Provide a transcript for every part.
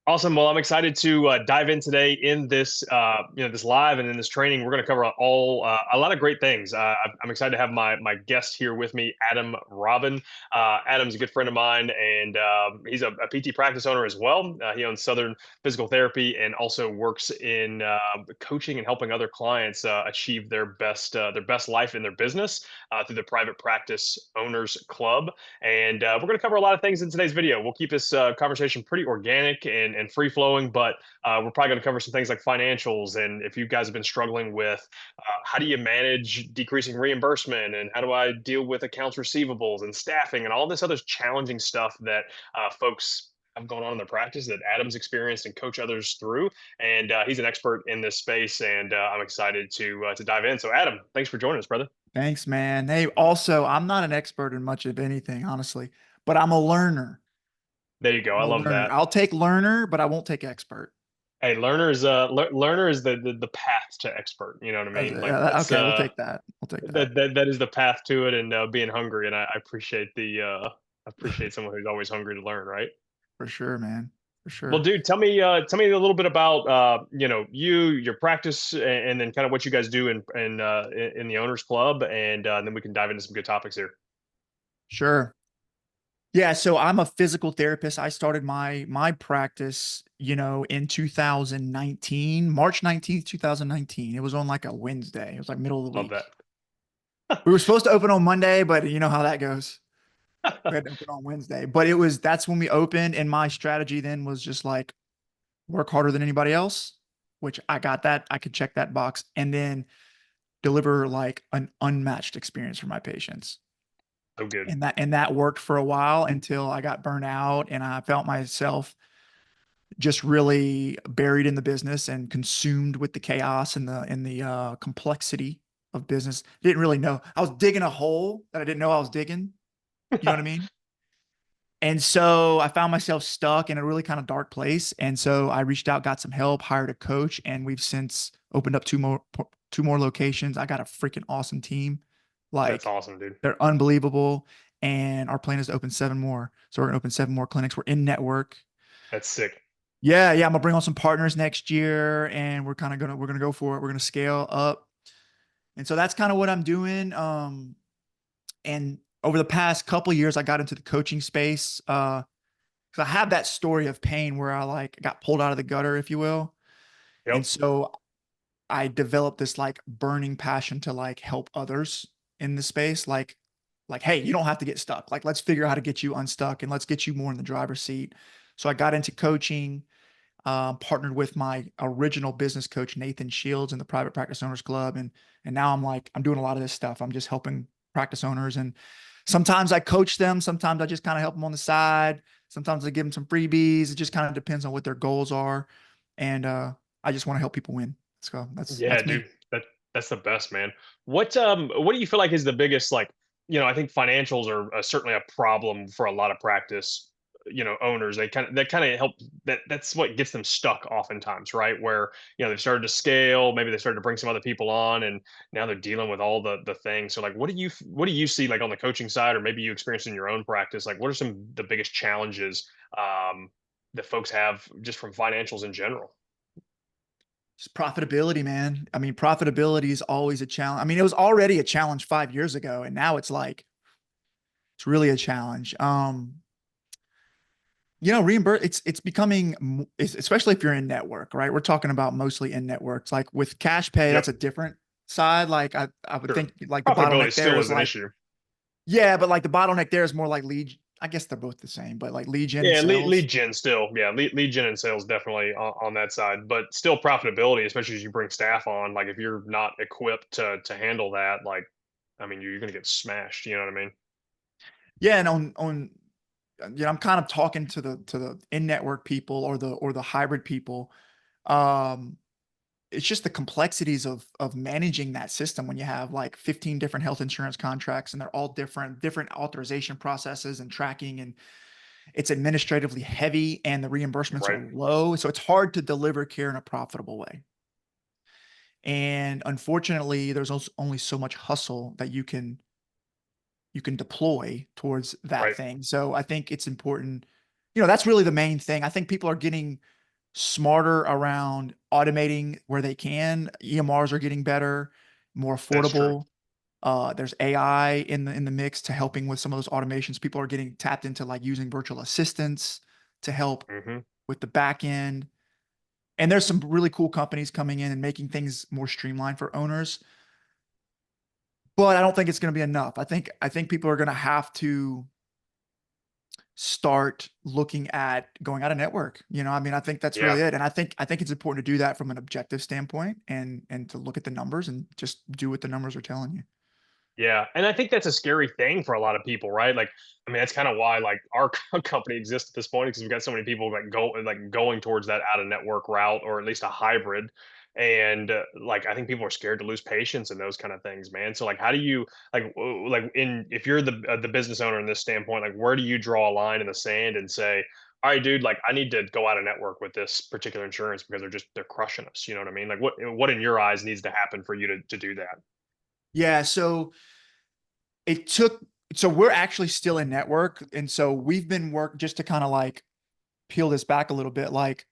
Awesome. Well, I'm excited to dive in today in this, this live and in this training. We're going to cover a lot of great things. I'm excited to have my guest here with me, Adam Robin. Adam's a good friend of mine, and he's a PT practice owner as well. He owns Southern Physical Therapy and also works in coaching and helping other clients achieve their best life in their business through the Private Practice Owners Club. And we're going to cover a lot of things in today's video. We'll keep this conversation pretty organic and free flowing, but we're probably going to cover some things like financials. And if you guys have been struggling with how do you manage decreasing reimbursement, and how do I deal with accounts receivables and staffing and all this other challenging stuff that folks have going on in their practice that Adam's experienced and coach others through. And he's an expert in this space, and I'm excited to dive in. So, Adam, thanks for joining us, brother. Thanks, man. Hey, also, I'm not an expert in much of anything, honestly, but I'm a learner. There you go. I'm I a love learner. that. I'll take learner, but I won't take expert. Hey, learner is the path to expert. You know what I mean? Like that's Okay, we'll take that. We'll take that. that is the path to it, and being hungry. And I appreciate I appreciate someone who's always hungry to learn, right? For sure, man. For Well, sure. dude, tell me a little bit about your practice, and then kind of what you guys do in the owners club, and then we can dive into some good topics here. Sure. Yeah, so I'm a physical therapist. I started my practice, in 2019, March 19th, 2019. It was on like a Wednesday. It was like middle of the Love week. that. We were supposed to open on Monday, but you know how that goes. We had to open on Wednesday. But that's when we opened, and my strategy then was just like work harder than anybody else, which I got that. I could check that box, and then deliver like an unmatched experience for my patients. So good. And that worked for a while until I got burnt out and I felt myself just really buried in the business and consumed with the chaos and the complexity of business. Didn't really know. I was digging a hole that I didn't know I was digging. You know what I mean? And so I found myself stuck in a really kind of dark place. And so I reached out, got some help, hired a coach, and we've since opened up two more locations. I got a freaking awesome team. That's Like awesome, dude. they're unbelievable. And our plan is to open seven more. So we're gonna open seven more clinics. We're in network. That's sick. Yeah, yeah. I'm gonna bring on some partners next year, and we're gonna go for it. We're gonna scale up. And so that's kind of what I'm doing. And over the past couple of years, I got into the coaching space. Because I have that story of pain where I like got pulled out of the gutter, if you will. And Yep. so I developed this like burning passion to like help others in the space. Like, hey, you don't have to get stuck. Like, let's figure out how to get you unstuck and let's get you more in the driver's seat. So I got into coaching, partnered with my original business coach, Nathan Shields, in the Private Practice Owners Club. And now I'm doing a lot of this stuff. I'm just helping practice owners. And sometimes I coach them. Sometimes I just kind of help them on the side. Sometimes I give them some freebies. It just kind of depends on what their goals are. And I just want to help people win. So Yeah, that's me. dude. That's the best, man. What do you feel like is the biggest, like, I think financials are certainly a problem for a lot of practice, owners. They kind of help that's what gets them stuck oftentimes, right? Where, they've started to scale, maybe they started to bring some other people on, and now they're dealing with all the things. So like what do you see, like, on the coaching side, or maybe you experienced in your own practice? Like, what are some the biggest challenges that folks have just from financials in general? Just profitability, man. I mean, profitability is always a challenge. I mean, it was already a challenge 5 years ago, and now it's really a challenge. Reimburse it's becoming especially if you're in network, right? We're talking about mostly in networks. Like with cash pay, Yep. that's a different side. Like I would Sure. think like the Profitability bottleneck there still is is an like, issue. yeah, but like the bottleneck there is more like lead. I guess they're both the same, but like lead gen and Yeah, sales. lead gen still. Yeah, lead gen and sales definitely on that side, but still profitability, especially as you bring staff on. Like, if you're not equipped to handle that, like, I mean, you're gonna get smashed. You know what I mean? Yeah, and on I'm kind of talking to the in-network people or the hybrid people. Um, it's just the complexities of managing that system when you have like 15 different health insurance contracts and they're all different authorization processes and tracking, and it's administratively heavy and the reimbursements Right. are low. So it's hard to deliver care in a profitable way. And unfortunately, there's also only so much hustle that you can deploy towards that Right. thing. So I think it's important. That's really the main thing. I think people are getting smarter around automating where they can. EMRs are getting better, more That's true. affordable. There's AI in the mix to helping with some of those automations. People are getting tapped into like using virtual assistants to help Hmm. with the back end. And there's some really cool companies coming in and making things more streamlined for owners. But I don't think it's going to be enough. I think people are going to have to start looking at going out of network. I mean, I think that's Yeah. really it. And I think it's important to do that from an objective standpoint and to look at the numbers and just do what the numbers are telling you. Yeah, and I think that's a scary thing for a lot of people, right? Like, I mean, that's kind of why like our company exists at this point because we've got so many people going towards that out of network route or at least a hybrid. And like, I think people are scared to lose patience and those kind of things, man. So like, how do you like in if you're the business owner in this standpoint, like, where do you draw a line in the sand and say, all right, dude, like I need to go out of network with this particular insurance because they're crushing us. You know what I mean? Like, what in your eyes needs to happen for you to do that? Yeah. It took, so we're actually still in network. And so we've been work just to kind of like peel this back a little bit. Like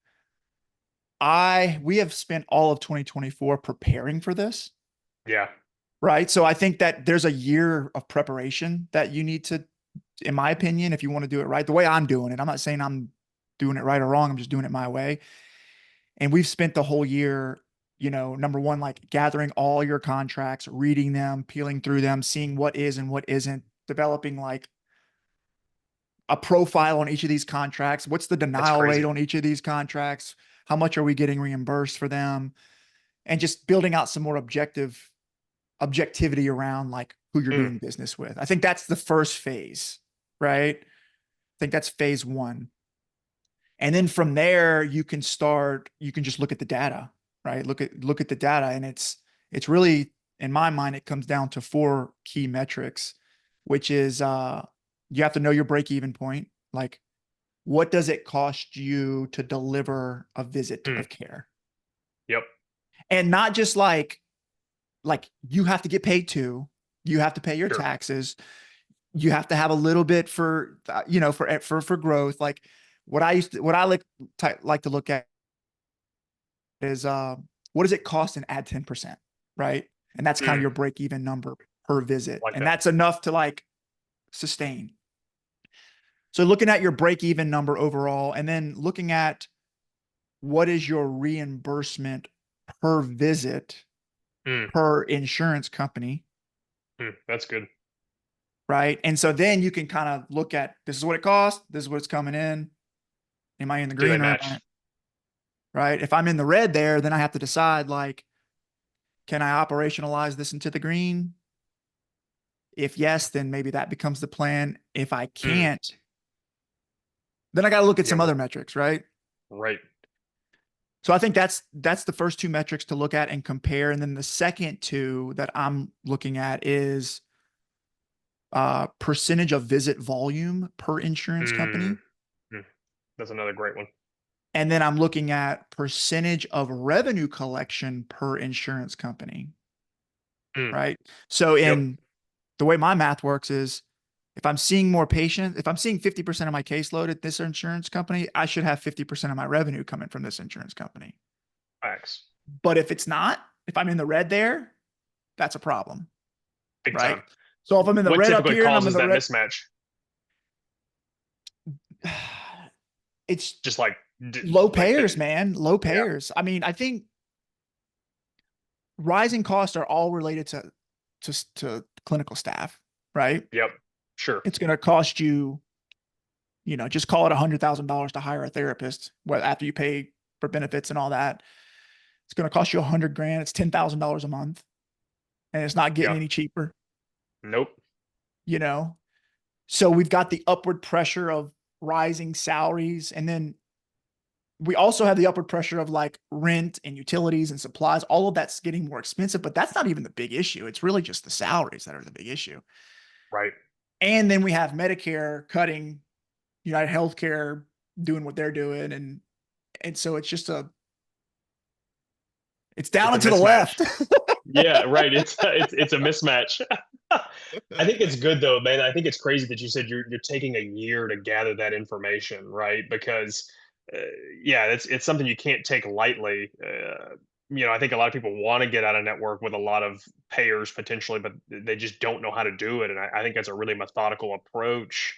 we have spent all of 2024 preparing for this. Yeah. Right. So I think that there's a year of preparation that you need to, in my opinion, if you want to do it right, the way I'm doing it. I'm not saying I'm doing it right or wrong. I'm just doing it my way. And we've spent the whole year, number one, like gathering all your contracts, reading them, peeling through them, seeing what is and what isn't, developing like a profile on each of these contracts. What's the That's denial rate crazy. on each of these contracts? How much are we getting reimbursed for them? And just building out some more objectivity around like who you're Mm, doing business with. I think that's the first phase, right? I think that's phase one. And then from there, you can just look at the data, right? Look at the data. And it's really, in my mind, it comes down to four key metrics, which is you have to know your break even point. Like, what does it cost you to deliver a visit mm, of care? yep. And not just like you have to get paid too. You have to pay your Sure. taxes. You have to have a little bit for for growth. Like what I like to look at is what does it cost and add 10%, right? And that's kind of Mm, your break even number per visit. like And that. that's enough to like sustain. So looking at your break even number overall and then looking at what is your reimbursement per visit Mm, per insurance company, that's good. right? And so then you can kind of look at this is what it costs, this is what's coming in. Am I in the Do they green or am I match? right? If I'm in the red there, then I have to decide like, can I operationalize this into the green? If yes, then maybe that becomes the plan. If I Mm, can't, then I got to look at yeah. some other metrics, right? Right. So I think that's the first two metrics to look at and compare. And then the second two that I'm looking at is percentage of visit volume per insurance Mm, company. mm, that's another great one. And then I'm looking at percentage of revenue collection per insurance company, Mm, right? So yep. in the way my math works is if I'm seeing more patients, if I'm seeing 50% of my caseload at this insurance company, I should have 50% of my revenue coming from this insurance company. Facts. But if it's not, if I'm in the red there, that's a problem, Big right? time. So if I'm in the What red up typically here and I'm in causes the that red, mismatch? it's Just like, low like payers, man, low yeah. payers. I mean, I think rising costs are all related to clinical staff, right? Yep. Sure. It's going to cost you, just call it $100,000 to hire a therapist. Well, after you pay for benefits and all that, it's going to cost you 100 grand. It's $10,000 a month, and it's not getting Yep. any cheaper. Nope. You know, so we've got the upward pressure of rising salaries, and then we also have the upward pressure of like rent and utilities and supplies. All of that's getting more expensive, but that's not even the big issue. It's really just the salaries that are the big issue. Right. And then we have Medicare cutting, United Healthcare doing what they're doing, and so it's down It's a and to the mismatch. left. Yeah, right. It's a mismatch. I think it's good though, man. I think it's crazy that you said you're taking a year to gather that information, right? Because uh, yeah, it's something you can't take lightly. I think a lot of people want to get out of network with a lot of payers potentially, but they just don't know how to do it. And I think that's a really methodical approach,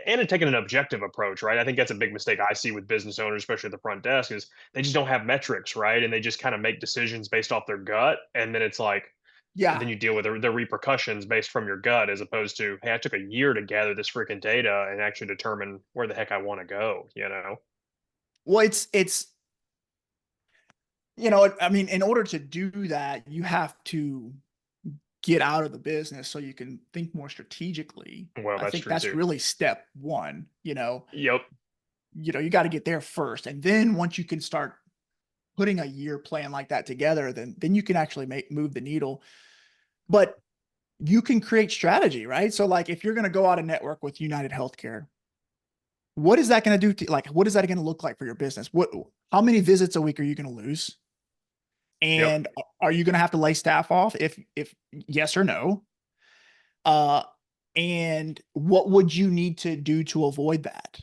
and taking an objective approach, right? I think that's a big mistake I see with business owners, especially at the front desk, is they just don't have metrics, right? And they just kind of make decisions based off their gut, and then it's like, Yeah. then you deal with the repercussions based from your gut, as opposed to, hey, I took a year to gather this freaking data and actually determine where the heck I want to go. Well, it's I mean, in order to do that, you have to get out of the business so you can think more strategically. Well, I that's think true that's too. really step one. Yep. You got to get there first, and then once you can start putting a year plan like that together, then you can actually move the needle. But you can create strategy, right? So like if you're going to go out and network with United Healthcare, what is that going to do to, like, what is that going to look like for your business? How many visits a week are you going to lose? Yep. And are you going to have to lay staff off if yes or no? Uh, and what would you need to do to avoid that?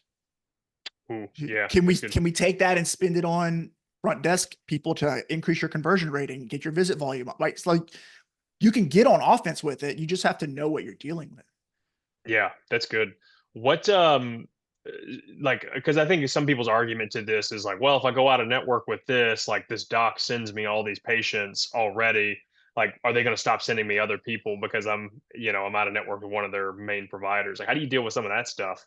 Ooh, yeah, Can we that's good. can we take that and spend it on front desk people to increase your conversion rating, get your visit volume up? Right? It's like you can get on offense with it. You just have to know what you're dealing with. Yeah, that's good. What uh, like, because I think some people's argument to this is like, well, if I go out and network with this, like this doc sends me all these patients already, like, are they going to stop sending me other people because I'm out of network with one of their main providers? Like, how do you deal with some of that stuff?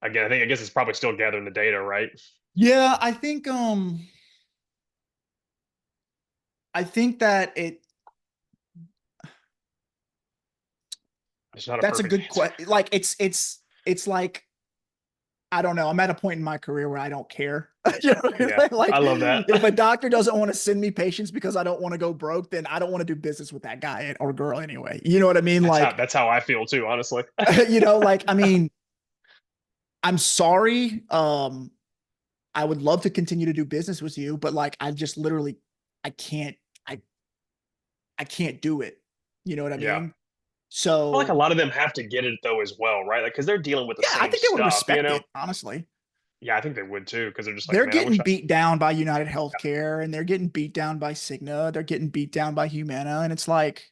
Again, I guess it's probably still gathering the data, right? Yeah, I think that It's not a that's a perfect good answer. question. Like it's like I don't know. I'm at a point in my career where I don't care. Yeah, I Like love that. if a doctor doesn't want to send me patients because I don't want to go broke, then I don't want to do business with that guy or girl anyway. You know what I mean? That's how Like, that's how I feel too, honestly. like I mean, I'm sorry. I would love to continue to do business with you, but like I just literally I can't I I can't do it. You know what I Yeah. mean? I feel like a So lot of them have to get it though as well, right? Like, because they're dealing with the yeah, I same think they would stuff, respect it, honestly. Yeah, I think they would too, because they're just like, They're man, I wish getting I. beat down by United Healthcare and they're getting beat down by Cigna. They're getting beat down by Humana. And it's like,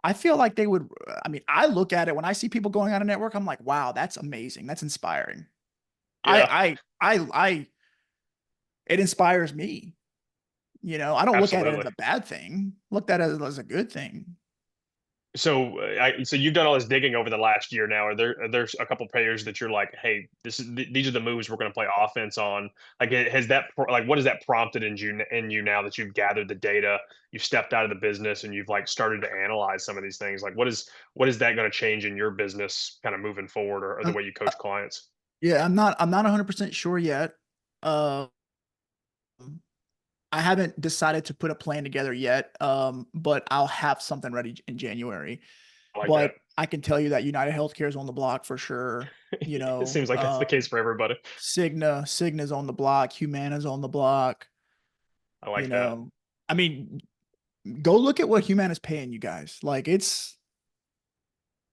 I feel like they would. I mean, I look at it when I see people going on a network, I'm like, wow, that's amazing. That's inspiring. Yeah, It inspires me. I don't look at it absolutely. as a bad thing. Look at it as a good thing. So you've done all this digging over the last year now. Are there a couple players that you're like, hey, these are the moves we're going to play offense on? Like, has like, what has that prompted in you now that you've gathered the data, you've stepped out of the business, and you've like started to analyze some of these things? Like, what is that going to change in your business, kind of moving forward, or the Um, way you uh, coach clients? yeah, I'm not 100% sure yet. Uh, I haven't decided to put a plan together yet. But I'll have something ready in January. I like that. But I can tell you that United Healthcare is on the block for sure. It seems like that's the case for everybody. Cigna's on the block, Humana's on the block. I You like that. know, I mean, go look at what Humana's paying you guys. Like Is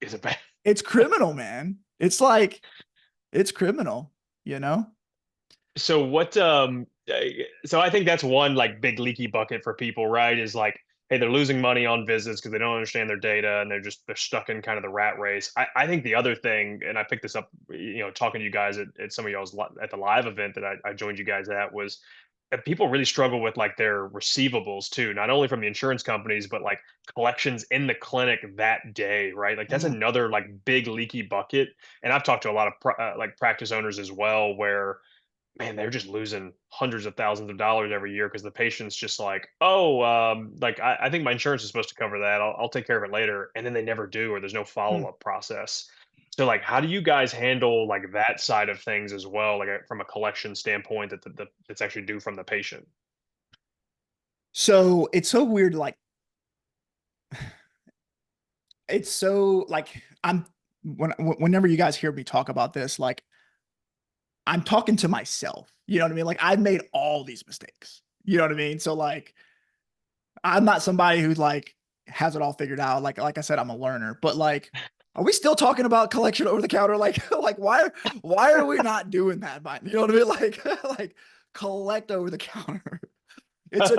it bad? it's criminal, man. It's like it's criminal. You know. So what so I think that's one like big leaky bucket for people, right? Is like, hey, they're losing money on visits because they don't understand their data, and they're stuck in kind of the rat race. I think the other thing, and I picked this up, talking to you guys at some of y'all's at the live event that I joined you guys at, was that people really struggle with like their receivables too, not only from the insurance companies, but like collections in the clinic that day, right? Like that's Mm. another like big leaky bucket. And I've talked to a lot of like practice owners as well, where, man, they're just losing hundreds of thousands of dollars every year because the patient's just like, oh, like I think my insurance is supposed to cover that. I'll take care of it later, and then they never do, or there's no follow Hmm. up process. So, like, how do you guys handle like that side of things as well, like from a collection standpoint that's actually due from the patient? So it's so weird. Like it's so like whenever you guys hear me talk about this, like I'm talking to myself. You know what I mean? Like I've made all these mistakes. You know what I mean? So like I'm not somebody who like has it all figured out. Like I said, I'm a learner, but like Are we still talking about collection over the counter? Like, why are we not doing that? You know what I mean? Like collect over the counter. It's a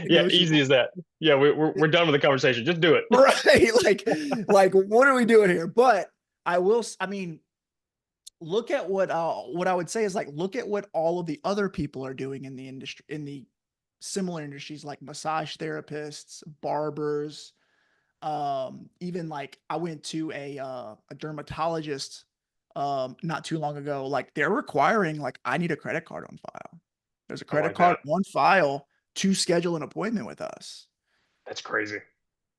Yeah, easy non-negotiable. as that. Yeah, we're done with the conversation. Just do it. Right. Like what are we doing here? But I mean, look at what I would say is like, look at what all of the other people are doing in the industry, in the similar industries like massage therapists, barbers, even like I went to a dermatologist not too long ago. Like they're requiring like I need a credit card on file. There's a I credit like card that. on file to schedule an appointment with us. That's crazy.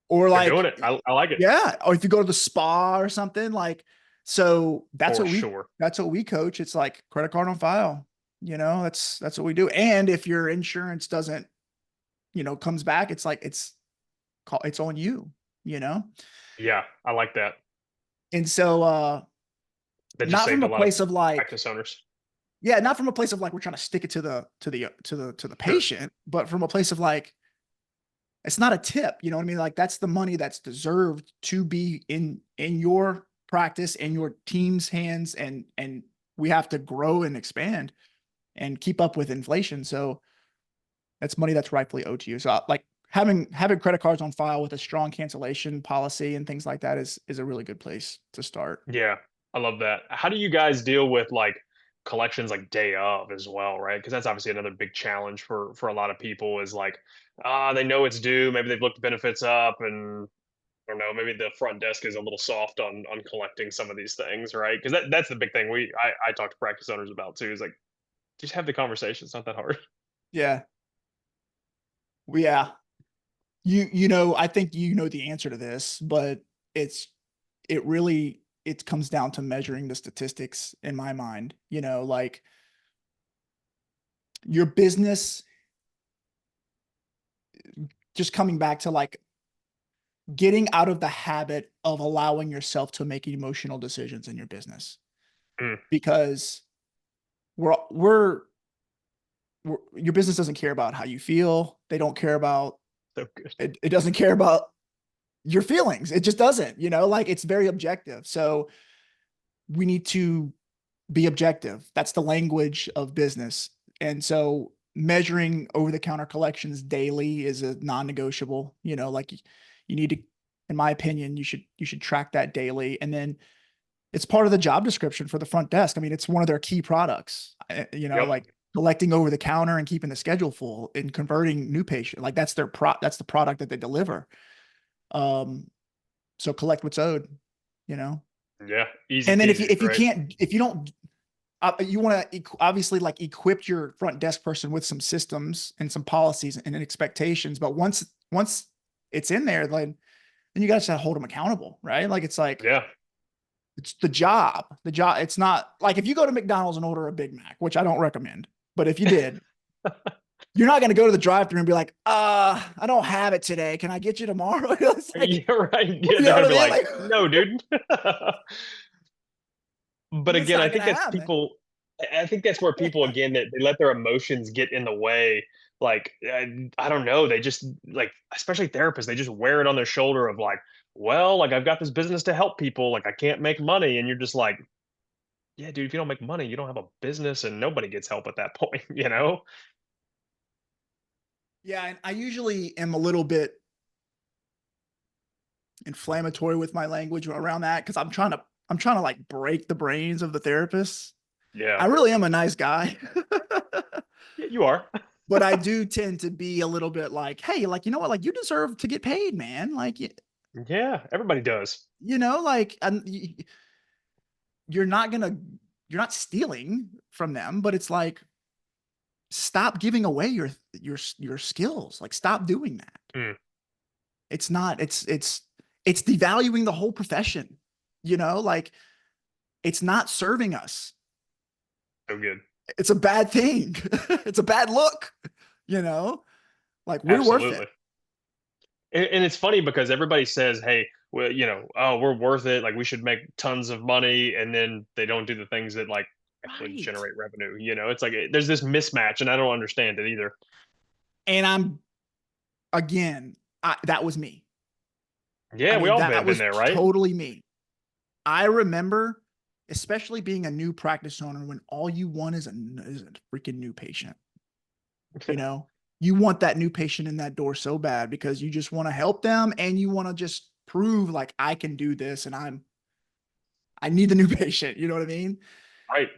Or They're doing like, it. I like it yeah, or if you go to the spa or something, like, so for sure. that's what we coach. It's like credit card on file. You know, that's what we do. And if your insurance doesn't, comes back, it's like it's on you, you know? Yeah, I like that. And so That just not from saved a a lot of place of like, practice owners. yeah, not from a place of like we're trying to stick it to the Sure. patient, but from a place of like it's not a tip, you know what I mean? Like that's the money that's deserved to be in your practice and your team's hands, and we have to grow and expand and keep up with inflation. So that's money that's rightfully owed to you. So like having credit cards on file with a strong cancellation policy and things like that is a really good place to start. Yeah, I love that. How do you guys deal with like collections like day of as well, right? Because that's obviously another big challenge for a lot of people is like, they know it's due. Maybe they've looked the benefits up, and I don't know, maybe the front desk is a little soft on collecting some of these things, right? Because that's the big thing I talk to practice owners about too. Is like just have the conversation. It's not that hard. Yeah. Yeah. I think you know the answer to this, but it's it comes down to measuring the statistics in my mind. Like your business, just coming back to like getting out of the habit of allowing yourself to make emotional decisions in your business, Mm, because we're we're, your business doesn't care about how you feel. They don't care about so good. it doesn't care about your feelings. It just doesn't, like it's very objective. So we need to be objective. That's the language of business. And so measuring over the counter collections daily is a non-negotiable, like you need to, in my opinion, you should track that daily. And then it's part of the job description for the front desk. I mean, it's one of their key products, Yep. like collecting over the counter and keeping the schedule full and converting new patient. Like that's the product that they deliver. Um, so collect what's owed, you know? Yeah. Easy And then peasy, if you right? can't, if you don't, you want to obviously like equip your front desk person with some systems and some policies and expectations. But once it's in there, then you got to hold them accountable, right? Like Yeah. it's the job. The job. It's not like if you go to McDonald's and order a Big Mac, which I don't recommend, but if you did, you're not going to go to the drive-through and be like, I don't have it today. Can I get you tomorrow? It's like, Yeah, right. Yeah, you they're know what gonna I be mean? like, Like, no, dude. But it's again, I not going think to that's happen. people. I think that's where people again that they let their emotions get in the way. Like I don't know, they just like especially therapists, they just wear it on their shoulder of like, well, like I've got this business to help people, like I can't make money, and you're just like, yeah, dude, if you don't make money, you don't have a business, and nobody gets help at that point, you know? Yeah, and I usually am a little bit inflammatory with my language around that because I'm trying to like break the brains of the therapists. Yeah, I really am a nice guy, yeah, you are. but I do tend to be a little bit like, hey, like, you know what, like you deserve to get paid, man. Like Yeah, everybody does. like you're not gonna you're not stealing from them, but it's like stop giving away your skills. Like stop doing that. Mm, It's not. It's devaluing the whole profession. Like it's not serving us. so good. It's a bad thing. It's a bad look, you know? Like we're worth it. Absolutely. And it's funny because everybody says, "Hey, well, oh, we're worth it. Like we should make tons of money," and then they don't do the things that like actually Right. generate revenue. It's like there's this mismatch, and I don't understand it either. And I'm again, that was me. I Yeah, we mean, all been that been was there, right? totally me. I remember, especially being a new practice owner, when all you want is a freaking new patient. You know, you want that new patient in that door so bad because you just want to help them and you want to just prove like I can do this and I need the new patient. You know what I mean? Right.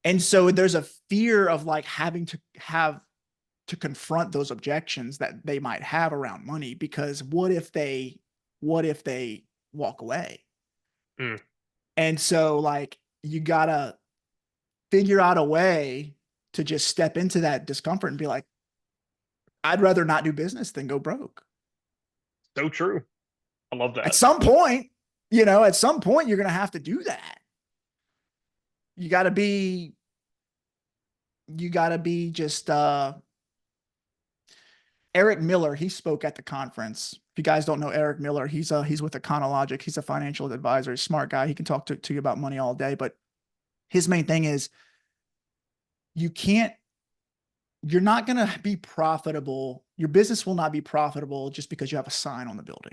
And so there's a fear of like having to have to confront those objections that they might have around money because what if they walk away? Mm, And so like you gotta figure out a way to just step into that discomfort and be like, I'd rather not do business than go broke. so true. I love At that. some point, at some point you're gonna have to do that. You gotta be, you gotta be just Eric Miller, he spoke at the conference. If you guys don't know Eric Miller, he's with Econologic. He's a financial advisor, he's a smart guy. He can talk to you about money all day, but his main thing is you can't you're not going to be profitable. Your business will not be profitable just because you have a sign on the building.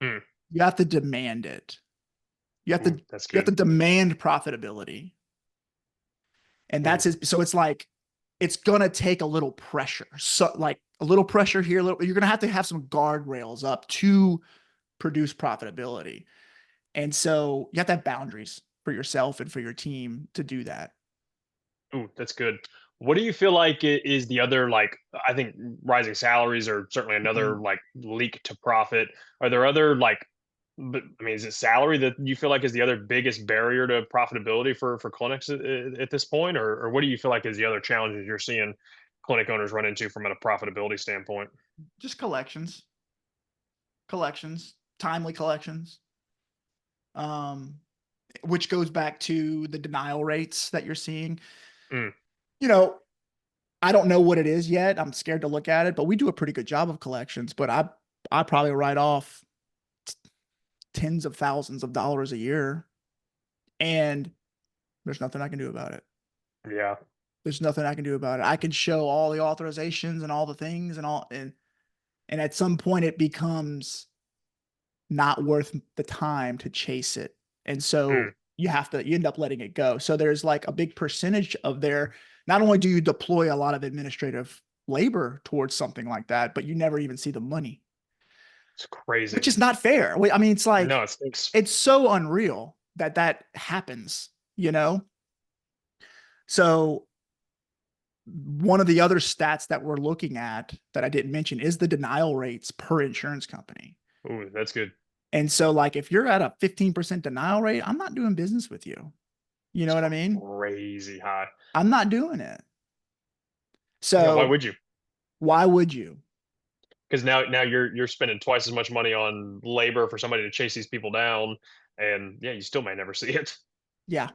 Mm, You have to demand it. You have to ooh, that's you have good. to demand profitability. And Ooh, that's his, so it's like it's going to take a little pressure. So like a little pressure here, you're going to have some guardrails up to produce profitability. And so you have to have boundaries for yourself and for your team to do that. ooh, that's good. What do you feel like is the other like? I think rising salaries are certainly another Mhm. like leak to profit. Are there other like? But I mean, is it salary that you feel like is the other biggest barrier to profitability for clinics at this point, or what do you feel like is the other challenges you're seeing clinic owners run into from a profitability standpoint? Just collections, timely collections. Um, which goes back to the denial rates that you're seeing. Mm, You know, I don't know what it is yet. I'm scared to look at it, but we do a pretty good job of collections. But I probably write off tens of thousands of dollars a year, and there's nothing I can do about it. yeah. There's nothing I can do about it. I can show all the authorizations and all the things and at some point it becomes not worth the time to chase it. And Mm, so you end up letting it go. So there's like a big percentage of there. Not only do you deploy a lot of administrative labor towards something like that, but you never even see the money, it's crazy. which is not fair. I mean, it's No, like, it stinks. it's so unreal that that happens, you know? So one of the other stats that we're looking at that I didn't mention is the denial rates per insurance company. Ooh, that's good. And so like if you're at a 15% denial rate, I'm not doing business with you. You know It's what I mean? crazy high. I'm not doing it. Yeah, why So would you? why would you? Because now you're spending twice as much money on labor for somebody to chase these people down, and yeah, you still may never see it. Yeah.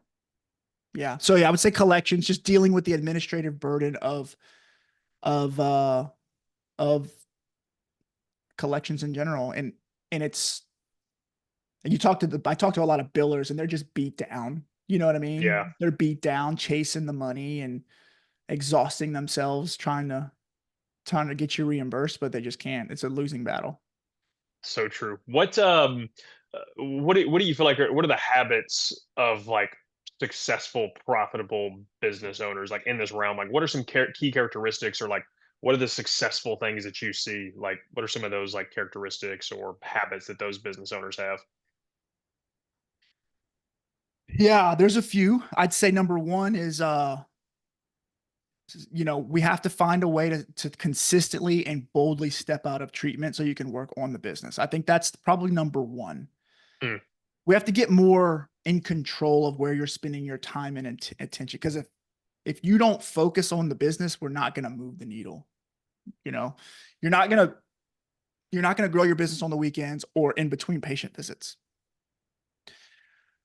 Yeah. So yeah, I would say collections, just dealing with the administrative burden of uh of collections in general. And it's and I talk to a lot of billers and they're just beat down. You know what I Yeah, mean? They're beat down, chasing the money and exhausting themselves trying to get you reimbursed, but they just can't. It's a losing battle. so true. What do you feel like what are the habits of like successful, profitable business owners like in this realm? Like, what are some key characteristics, or like what are the successful things that you see? Like, what are some of those like characteristics or habits that those business owners have? Yeah, there's a few. I'd say number one is we have to find a way to consistently and boldly step out of treatment so you can work on the business. I think that's probably number one. Mm, We have to get more in control of where you're spending your time and attention. Because if you don't focus on the business, we're not going to move the needle. You know, you're not going to grow your business on the weekends or in between patient visits.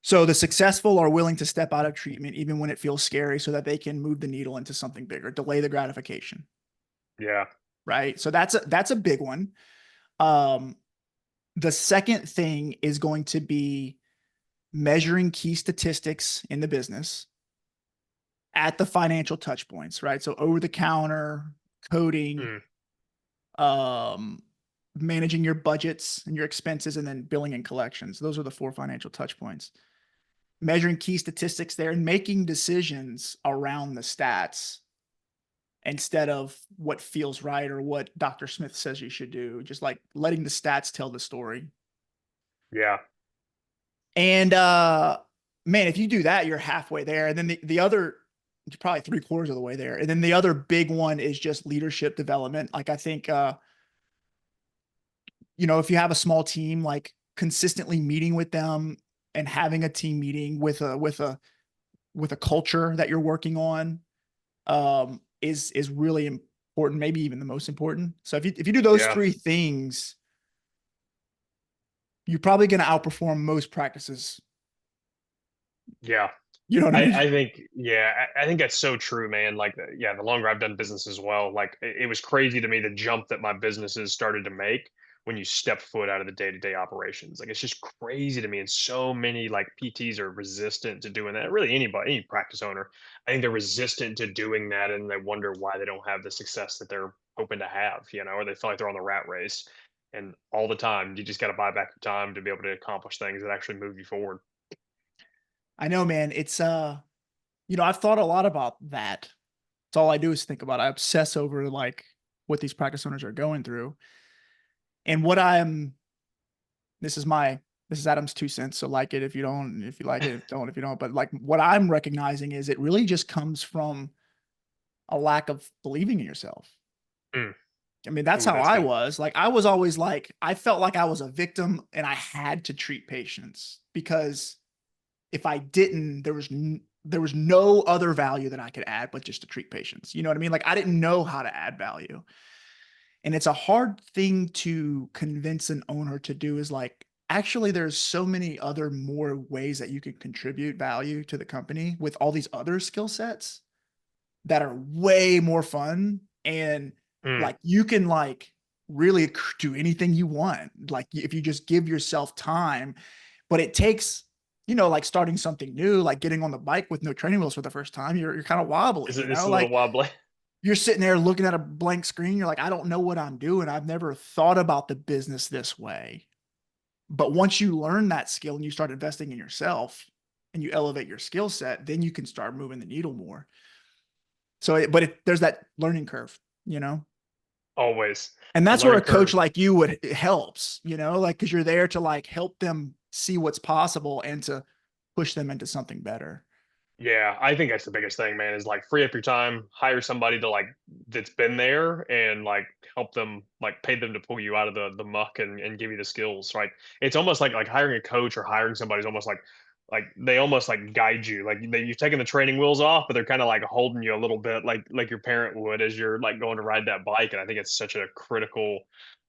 So the successful are willing to step out of treatment even when it feels scary so that they can move the needle into something bigger, delay the gratification, yeah. right? So that's a big one. Um, the second thing is going to be measuring key statistics in the business at the financial touch points, right? So over the counter, coding, Mm, um, managing your budgets and your expenses, and then billing and collections. Those are the four financial touch points. measuring key statistics there and making decisions around the stats instead of what feels right or what Dr. Smith says you should do. Just like letting the stats tell the story. Yeah. And man, if you do that, you're halfway there. And then the other, you're probably three-quarters of the way there. And then the other big one is just leadership development. Like I think if you have a small team, like consistently meeting with them and having a team meeting with a culture that you're working on is really important, maybe even the most important. So if you do those Yeah. three things, you're probably going to outperform most practices. Yeah. You know what I mean? I think, yeah, I think that's so true, man. Like, yeah, the longer I've done business as well, like it was crazy to me the jump that my businesses started to make when you step foot out of the day-to-day operations. Like, it's just crazy to me. And so many like PTs are resistant to doing that. Really, anybody, any practice owner, I think they're resistant to doing that, and they wonder why they don't have the success that they're hoping to have, or they feel like they're on the rat race. And all the time, you just got to buy back your time to be able to accomplish things that actually move you forward. I know, man. It's I've thought a lot about that. It's all I do is think about it. I obsess over like what these practice owners are going through. And what I'm this is Adam's 2 cents. So like it if you don't, if you like it, if you don't. But like what I'm recognizing is it really just comes from a lack of believing in yourself. Mm. I mean, that's Ooh, how that's I good. was. Like I was always like, I felt like I was a victim and I had to treat patients because if I didn't, there was no other value that I could add but just to treat patients. You know what I mean? Like I didn't know how to add value. And it's a hard thing to convince an owner to do is like, actually, there's so many other more ways that you can contribute value to the company with all these other skill sets that are way more fun. And Mm. like, you can like really do anything you want. Like if you just give yourself time, but it takes, like starting something new, like getting on the bike with no training wheels for the first time, you're kind of wobbly, It's a little like wobbly. you're sitting there looking at a blank screen. You're like, I don't know what I'm doing. I've never thought about the business this way. But once you learn that skill and you start investing in yourself and you elevate your skill set, then you can start moving the needle more. So, there's that learning curve, you know? Always. And The that's where learning a coach curve. like you would it helps, like because you're there to like help them see what's possible and to push them into something better. Yeah, I think that's the biggest thing, man, is like free up your time, hire somebody to like that's been there and like help them, like pay them to pull you out of the muck and give you the skills. Like it's almost like hiring a coach or hiring somebody is almost like they almost like guide you. Like you've taken the training wheels off, but they're kind of like holding you a little bit like your parent would as you're like going to ride that bike. And I think it's such a critical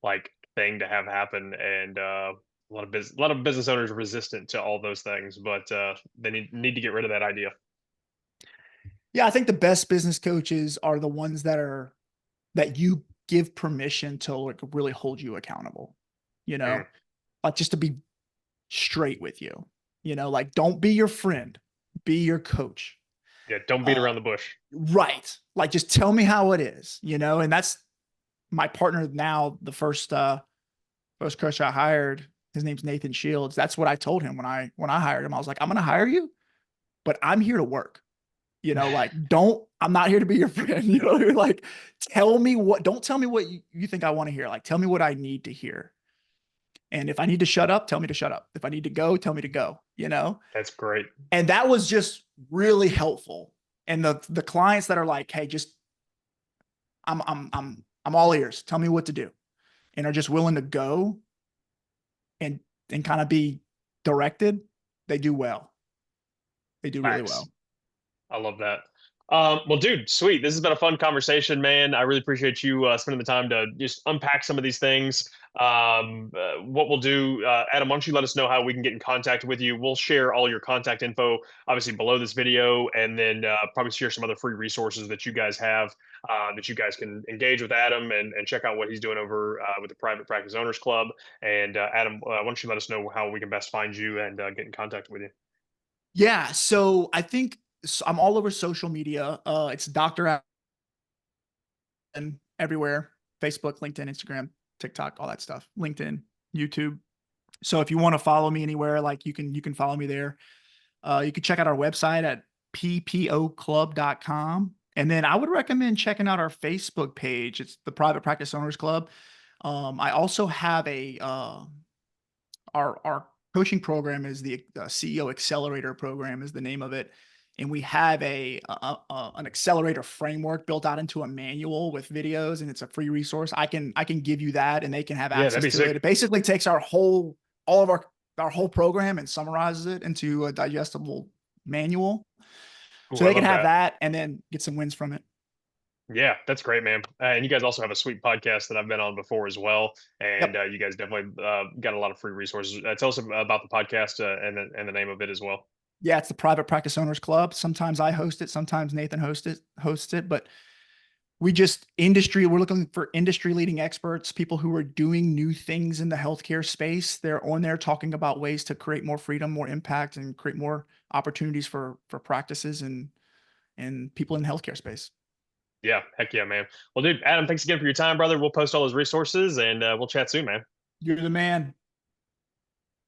like thing to have happen. And a lot of business owners are resistant to all those things, but they need to get rid of that idea. Yeah, I think the best business coaches are the ones that you give permission to like really hold you accountable. You Mm. know, like just to be straight with you. Like don't be your friend, be your coach. Yeah, don't beat Uh, around the bush. right. Like just tell me how it is, and that's my partner now, the first coach I hired. His name's Nathan Shields. That's what I told him when I hired him. I was like, I'm gonna hire you, but I'm here to work. Like I'm not here to be your friend. Like don't tell me what you think I want to hear. Like tell me what I need to hear. And if I need to shut up, tell me to shut up. If I need to go, tell me to go. That's great. And that was just really helpful. And the clients that are like, hey, just I'm all ears. Tell me what to do. And are just willing to go and kind of be directed, they do well. They do really Facts. well. I love that. Well, dude, sweet. This has been a fun conversation, man. I really appreciate you spending the time to just unpack some of these things. What we'll do, Adam, why don't you let us know how we can get in contact with you? We'll share all your contact info, obviously, below this video, and then probably share some other free resources that you guys have that you guys can engage with Adam and check out what he's doing over with the Private Practice Owners Club. And Adam, why don't you let us know how we can best find you and get in contact with you? Yeah. So I think I'm all over social media. It's Dr. Allen everywhere: Facebook, LinkedIn, Instagram, TikTok, all that stuff, LinkedIn, YouTube. So if you want to follow me anywhere, like you can follow me there. You can check out our website at ppoclub.com. And then I would recommend checking out our Facebook page. It's the Private Practice Owners Club. I also have our coaching program is the CEO Accelerator program is the name of it, and we have an accelerator framework built out into a manual with videos, and it's a free resource. I can give you that, and they can have Yeah, that'd access be to sick. it. It basically takes all of our whole program and summarizes it into a digestible manual, Ooh, so I they can love have that. that and then get some wins from it. Yeah, that's great, man. And you guys also have a sweet podcast that I've been on before as well. And Yep. you guys definitely got a lot of free resources. Tell us about the podcast and the name of it as well. Yeah, it's the Private Practice Owners Club. Sometimes I host it, sometimes Nathan hosts it, but we're looking for industry leading experts, people who are doing new things in the healthcare space. They're on there talking about ways to create more freedom, more impact, and create more opportunities for practices and people in the healthcare space. Yeah, heck yeah, man. Well, dude, Adam, thanks again for your time, brother. We'll post all those resources and we'll chat soon, man. You're the man.